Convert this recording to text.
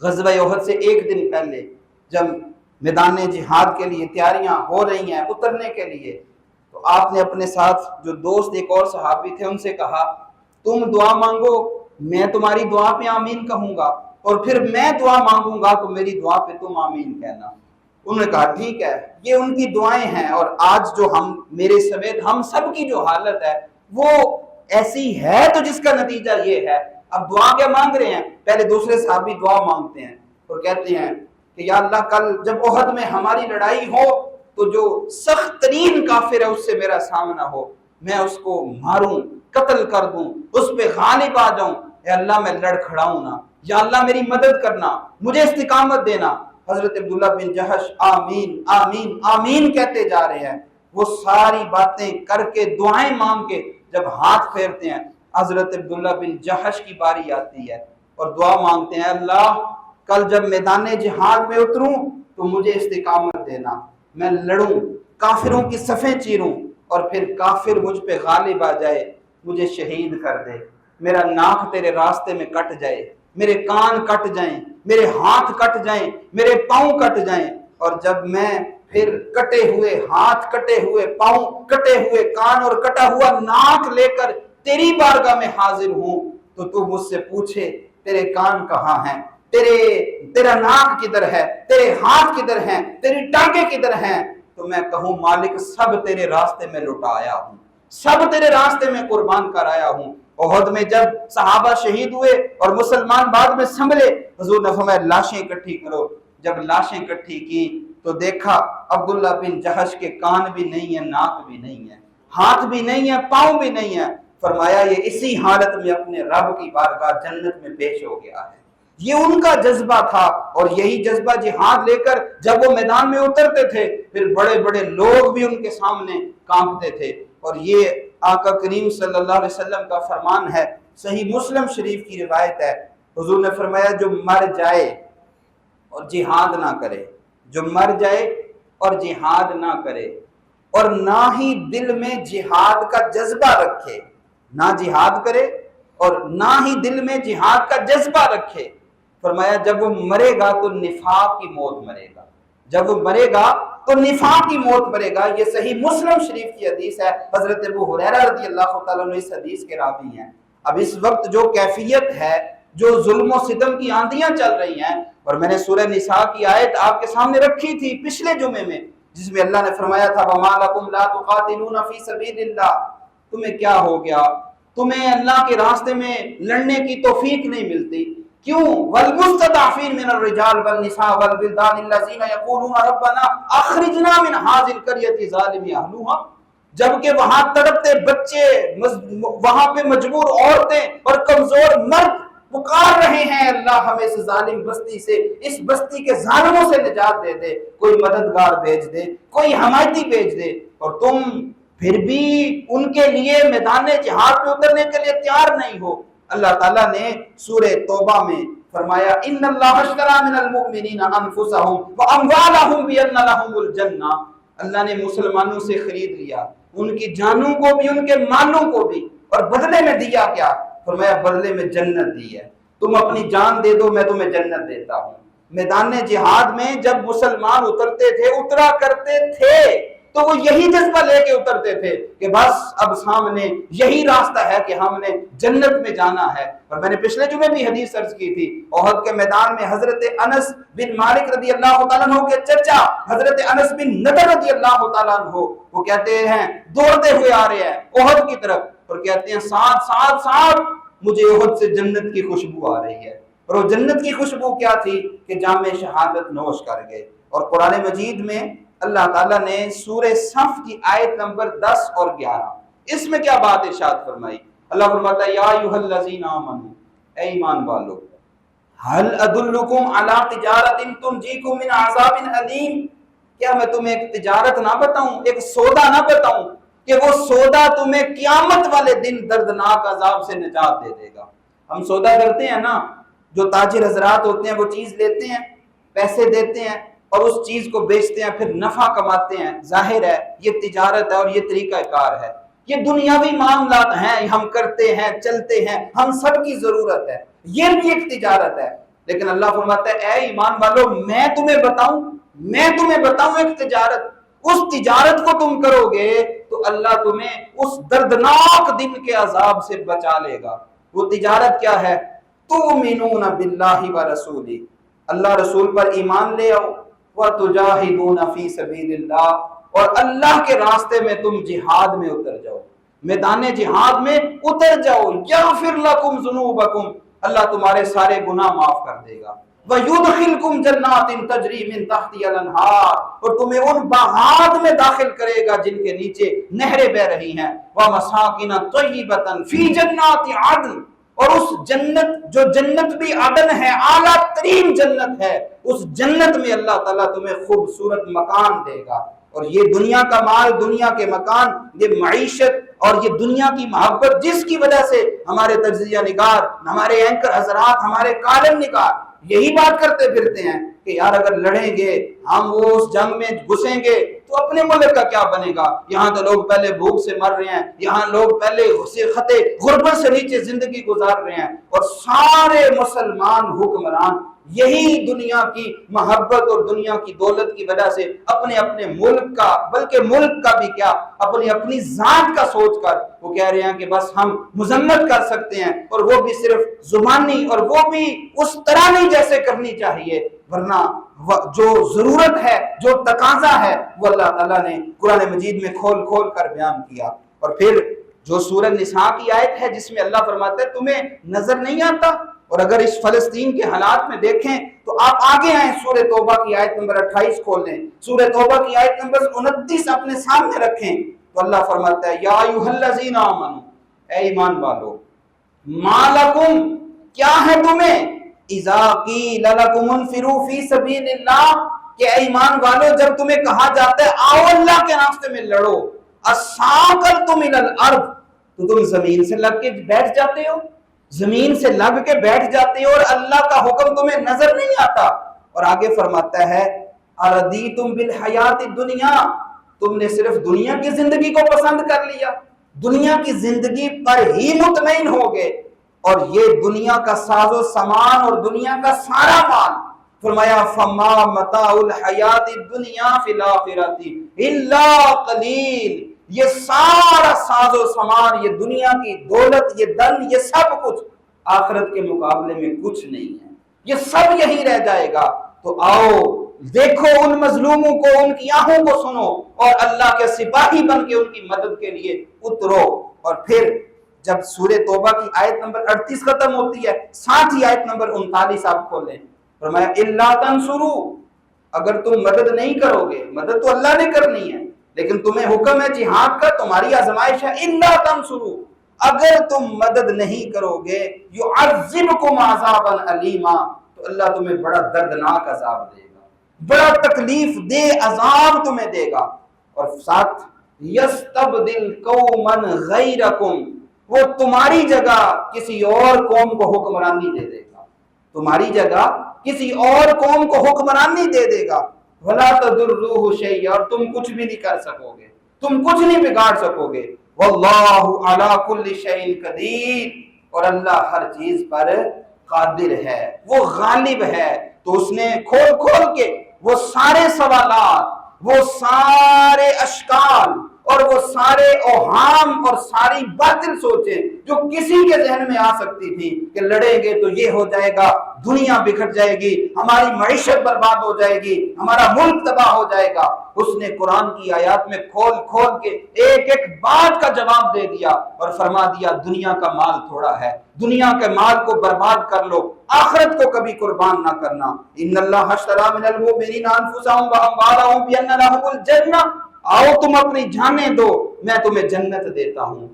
غزوہ احد سے ایک دن پہلے جب میدان جہاد کے لیے تیاریاں ہو رہی ہیں اترنے کے لیے، تو آپ نے اپنے ساتھ جو دوست ایک اور صحابی تھے ان سے کہا تم دعا مانگو، میں تمہاری دعا پہ آمین کہوں گا، اور پھر میں دعا مانگوں گا تو میری دعا پہ تم آمین کہنا۔ انہوں نے کہا ٹھیک ہے، یہ ان کی دعائیں ہیں، اور آج جو ہم میرے سمیت ہم سب کی جو حالت ہے وہ ایسی ہے، تو جس کا نتیجہ یہ ہے۔ اب دعا کیا مانگ رہے ہیں؟ پہلے دوسرے صحابی دعا مانگتے ہیں اور کہتے ہیں کہ یا اللہ کل جب احد میں ہماری لڑائی ہو تو جو سخت ترین کافر ہے اس سے میرا سامنا ہو، میں اس کو ماروں، قتل کر دوں، اس پہ غالب آ جاؤں، اے اللہ میں لڑ کھڑاؤں نہ، یا اللہ میری مدد کرنا، مجھے استقامت دینا۔ حضرت عبداللہ بن جہش آمین آمین آمین کہتے جا رہے ہیں۔ وہ ساری باتیں کر کے دعائیں مانگ کے جب ہاتھ پھیرتے ہیں، حضرت عبداللہ بن جہش کی باری آتی ہے اور دعا مانگتے ہیں اللہ کل جب میدان جہاد میں اتروں تو مجھے استقامت دینا، میں لڑوں، کافروں کی صفیں چیروں، اور پھر کافر مجھ پہ غالب آ جائے، مجھے شہید کر دے، میرا ناک تیرے راستے میں کٹ جائے، میرے کان کٹ جائیں، میرے ہاتھ کٹ جائیں، میرے پاؤں کٹ جائیں، اور جب میں پھر کٹے ہوئے ہاتھ، کٹے ہوئے پاؤں، کٹے ہوئے کان اور کٹا ہوا ناک لے کر تیری بارگاہ میں حاضر ہوں تو تو مجھ سے پوچھے تیرے کان کہاں ہیں، تیرا ناک کدھر ہے، تیرے ہاتھ کدھر ہیں، تیری ٹانگیں کدھر ہیں، تو میں کہوں مالک سب تیرے راستے میں لٹایا ہوں، سب تیرے راستے میں قربان کرایا ہوں۔ احد میں جب صحابہ شہید ہوئے اور مسلمان بعد میں سنبھلے، حضور نے فرمایا لاشیں اکٹھی کرو۔ جب لاشیں اکٹھی کی تو دیکھا عبداللہ بن جہش کے کان بھی نہیں ہے، ناک بھی نہیں ہے، ہاتھ بھی نہیں ہے، پاؤں بھی نہیں ہے۔ فرمایا یہ اسی حالت میں اپنے رب کی بارگاہ جنت میں پیش ہو گیا ہے۔ یہ ان کا جذبہ تھا، اور یہی جذبہ جہاد لے کر جب وہ میدان میں اترتے تھے پھر بڑے بڑے لوگ بھی ان کے سامنے کانپتے تھے۔ اور یہ آقا کریم صلی اللہ علیہ وسلم کا فرمان ہے، صحیح مسلم شریف کی روایت ہے، حضور نے فرمایا جو مر جائے اور جہاد نہ کرے، جو مر جائے اور جہاد نہ کرے، اور نہ ہی دل میں جہاد کا جذبہ رکھے، نہ جہاد کرے اور نہ ہی دل میں جہاد کا جذبہ رکھے، فرمایا جب وہ مرے گا تو نفاق کی موت مرے گا، جب وہ مرے گا تو نفاق کی موت مرے گا۔ یہ صحیح مسلم شریف کی حدیث ہے، حضرت ابو ہریرہ رضی اللہ تعالیٰ عنہ اس حدیث کے راوی ہیں۔ اب اس وقت جو کیفیت ہے، جو ظلم و ستم کی آندیاں چل رہی ہیں، اور میں نے سورہ نساء کی آیت آپ کے سامنے رکھی تھی پچھلے جمعے میں، جس میں اللہ نے فرمایا تھا وَمَا لَكُمْ لَا تُقَاتِلُونَ فِي سَبِيلِ اللَّهِ، تمہیں کیا ہو گیا، تمہیں اللہ کے راستے میں لڑنے کی توفیق نہیں ملتی، کیوں؟ وَالْمُسْتَضْعَفِينَ مِنَ الرِّجَالِ وَالنِّسَاءِ وَالْوِلْدَانِ الَّذِينَ يَقُولُونَ رَبَّنَا أَخْرِجْنَا مِنْ هَٰذِهِ الْقَرْيَةِ ظَالِمِ أَهْلُهَا، جبکہ وہاں تڑپتے بچے، وہاں پہ مجبور عورتیں اور کمزور مرد پکار رہے ہیں اللہ ہمیں اس ظالم بستی سے، اس بستی کے ظالموں سے نجات دے دے، کوئی مددگار بھیج دے، کوئی حمایتی بھیج دے، اور تم پھر بھی ان کے لیے میدان جہاد پہ اترنے کے لیے تیار نہیں ہو۔ اللہ تعالیٰ نے سورہ توبہ میں فرمایا ان اللہ اشتری من المؤمنین انفسهم واموالهم بان لهم الجنہ، اللہ نے مسلمانوں سے خرید لیا، ان کی جانوں کو بھی، ان کے مالوں کو بھی، اور بدلے میں دیا کیا؟ فرمایا بدلے میں جنت دی ہے، تم اپنی جان دے دو میں تمہیں جنت دیتا ہوں۔ میدان جہاد میں جب مسلمان اترتے تھے، اترا کرتے تھے، تو وہ یہی جذبہ لے کے اترتے تھے کہ بس اب سامنے یہی راستہ ہے کہ ہم نے جنت میں جانا ہے۔ اور میں نے پچھلے جمعے بھی حدیث عرض کی تھی، احد کے میدان میں حضرت انس بن مالک رضی اللہ تعالیٰ عنہ کے چچا حضرت انس بن نضر رضی اللہ تعالیٰ عنہ، وہ کہتے ہیں دوڑتے ہوئے آ رہے ہیں احد کی طرف، اور کہتے ہیں ساتھ ساتھ ساتھ مجھے احد سے جنت کی خوشبو آ رہی ہے۔ اور وہ جنت کی خوشبو کیا تھی کہ جام شہادت نوش کر گئے۔ اور قرآن مجید میں اللہ تعالیٰ نے سورہ صف کی آیت نمبر 10 اور 11 اس میں کیا بات ارشاد فرمائی؟ اللہ فرماتا ہے یا ایھا الذین آمنوا، اے ایمان والو، هل ادلکم علی تجارۃ تنجیکم من عذاب علیم، کیا میں تمہیں ایک تجارت نہ بتاؤں، ایک سودا نہ بتاؤں کہ وہ سودا تمہیں قیامت والے دن دردناک عذاب سے نجات دے دے گا۔ ہم سودا کرتے ہیں نا، جو تاجر حضرات ہوتے ہیں وہ چیز لیتے ہیں، پیسے دیتے ہیں اور اس چیز کو بیچتے ہیں، پھر نفع کماتے ہیں، ظاہر ہے یہ تجارت ہے اور یہ طریقہ کار ہے، یہ دنیاوی معاملات ہیں، ہم کرتے ہیں، چلتے ہیں، ہم سب کی ضرورت ہے، یہ بھی ایک تجارت ہے۔ لیکن اللہ فرماتا ہے اے ایمان والو میں تمہیں بتاؤں ایک تجارت، اس تجارت کو تم کرو گے تو اللہ تمہیں اس دردناک دن کے عذاب سے بچا لے گا۔ وہ تجارت کیا ہے؟ تؤمنون باللہ ورسولہ، اللہ رسول پر ایمان لے آؤ، وتجاہدون فی سبیل اللہ، اور اللہ کے راستے میں تم جہاد میں اتر جاؤ، میدان جہاد میں اتر جاؤ، یغفر لکم ذنوبکم، اللہ تمہارے سارے گناہ معاف کر دے گا، وَيُدْخِلْكُمْ جَنَّاتٍ تَجْرِي مِن تَحْتِهَا الْأَنْهَارُ، اور تمہیں ان باغات میں داخل کرے گا جن کے نیچے نہریں بہ رہی ہیں، وَمَسَاكِنَ طَيِّبَةً فِي جَنَّاتِ عَدْنٍ، اور اس جنت جو جنت بھی عدن ہے، اعلیٰ ترین جنت ہے، اس جنت میں اللہ تعالیٰ تمہیں خوبصورت مکان دے گا۔ اور یہ دنیا کا مال، دنیا کے مکان، یہ معیشت اور یہ دنیا کی محبت جس کی وجہ سے ہمارے تجزیہ نگار، ہمارے اینکر حضرات، ہمارے کالم نگار یہی بات کرتے پھرتے ہیں کہ یار اگر لڑیں گے ہم، وہ اس جنگ میں گھسیں گے تو اپنے ملک کا کیا بنے گا؟ یہاں تو لوگ پہلے بھوک سے مر رہے ہیں، یہاں لوگ پہلے خطے غربت سے نیچے زندگی گزار رہے ہیں، اور سارے مسلمان حکمران یہی دنیا کی محبت اور دنیا کی دولت کی وجہ سے اپنے اپنے ملک کا، بلکہ ملک کا بھی کیا، اپنی اپنی ذات کا سوچ کر وہ کہہ رہے ہیں کہ بس ہم مذمت کر سکتے ہیں، اور وہ بھی صرف زبانی، اور وہ بھی اس طرح نہیں جیسے کرنی چاہیے، ورنہ جو ضرورت ہے، جو تقاضا ہے، وہ اللہ تعالیٰ نے قرآن مجید میں کھول کھول کر بیان کیا۔ اور پھر جو سورہ نساء کی آیت ہے جس میں اللہ فرماتا ہے تمہیں نظر نہیں آتا، اور اگر اس فلسطین کے حالات میں دیکھیں تو آپ آگے آئیں، سورہ توبہ کی آیت نمبر 28 کھول لیں، سورہ توبہ کی آیت نمبر 29 اپنے سامنے رکھیں، تو اللہ فرماتا ہے یا ایھا الذین آمنوا، اے ایمان والو، ما لکم، کیا ہے تمہیں، اذا قیل لکم انفروا فی سبیل اللہ، کہ اے ایمان والو جب تمہیں کہا جاتا ہے آؤ اللہ کے راستے میں لڑو، اثاقلتم الی الارض، تو تم زمین سے لگ کے بیٹھ جاتے ہو، زمین سے لگ کے بیٹھ جاتے ہو، اور اللہ کا حکم تمہیں نظر نہیں آتا۔ اور آگے فرماتا ہے اردیتم بالحیات الدنیا، تم نے صرف دنیا کی زندگی کو پسند کر لیا، دنیا کی زندگی پر ہی مطمئن ہو گئے، اور یہ دنیا کا ساز و سامان اور دنیا کا سارا مال، فرمایا فما متاع الحیات الدنیا فی الاخرۃ الا قلیل، یہ سارا ساز و سامان، یہ دنیا کی دولت، یہ دن، یہ سب کچھ آخرت کے مقابلے میں کچھ نہیں ہے، یہ سب یہی رہ جائے گا۔ تو آؤ دیکھو ان مظلوموں کو، ان کی آہوں کو سنو، اور اللہ کے سپاہی بن کے ان کی مدد کے لیے اترو۔ اور پھر جب سورہ توبہ کی آیت نمبر 38 ختم ہوتی ہے، ساتھ ہی آیت نمبر 39 آپ کھولیں، فرمایا الا تنصروا، اگر تم مدد نہیں کرو گے، مدد تو اللہ نے کرنی ہے لیکن تمہیں حکم ہے جہاد کا، تمہاری آزمائش ہے، الا تنصروا، اگر تم مدد نہیں کرو گے، یعذبکم عذابا علیما، تو اللہ تمہیں بڑا دردناک عذاب دے گا، بڑا تکلیف دے عذاب تمہیں دے گا۔ اور ساتھ یستبدل قوما غیرکم، وہ تمہاری جگہ کسی اور قوم کو حکمرانی دے دے گا، تمہاری جگہ کسی اور قوم کو حکمرانی دے دے گا، ولا تضروہ شیئا، اور تم کچھ بھی نہیں کر سکو گے، تم کچھ نہیں بگاڑ سکو گے، واللہ علی کل شیء قدیر، اور اللہ ہر چیز پر قادر ہے، وہ غالب ہے۔ تو اس نے کھول کھول کے وہ سارے سوالات، وہ سارے اشکال اور وہ سارے اوہام اور ساری باطل سوچیں جو کسی کے ذہن میں آ سکتی تھی کہ لڑیں گے تو یہ ہو جائے گا، دنیا بکھر جائے گی، ہماری معیشت برباد ہو جائے گی، ہمارا ملک تباہ ہو جائے گا، اس نے قرآن کی آیات میں کھول کھول کے ایک ایک بات کا جواب دے دیا اور فرما دیا دنیا کا مال تھوڑا ہے، دنیا کے مال کو برباد کر لو، آخرت کو کبھی قربان نہ کرنا۔ ان اللہ اشتری من المؤمنین انفسهم واموالهم بان لهم الجنہ، آؤ تم اپنی جانیں دو، میں تمہیں جنت دیتا ہوں۔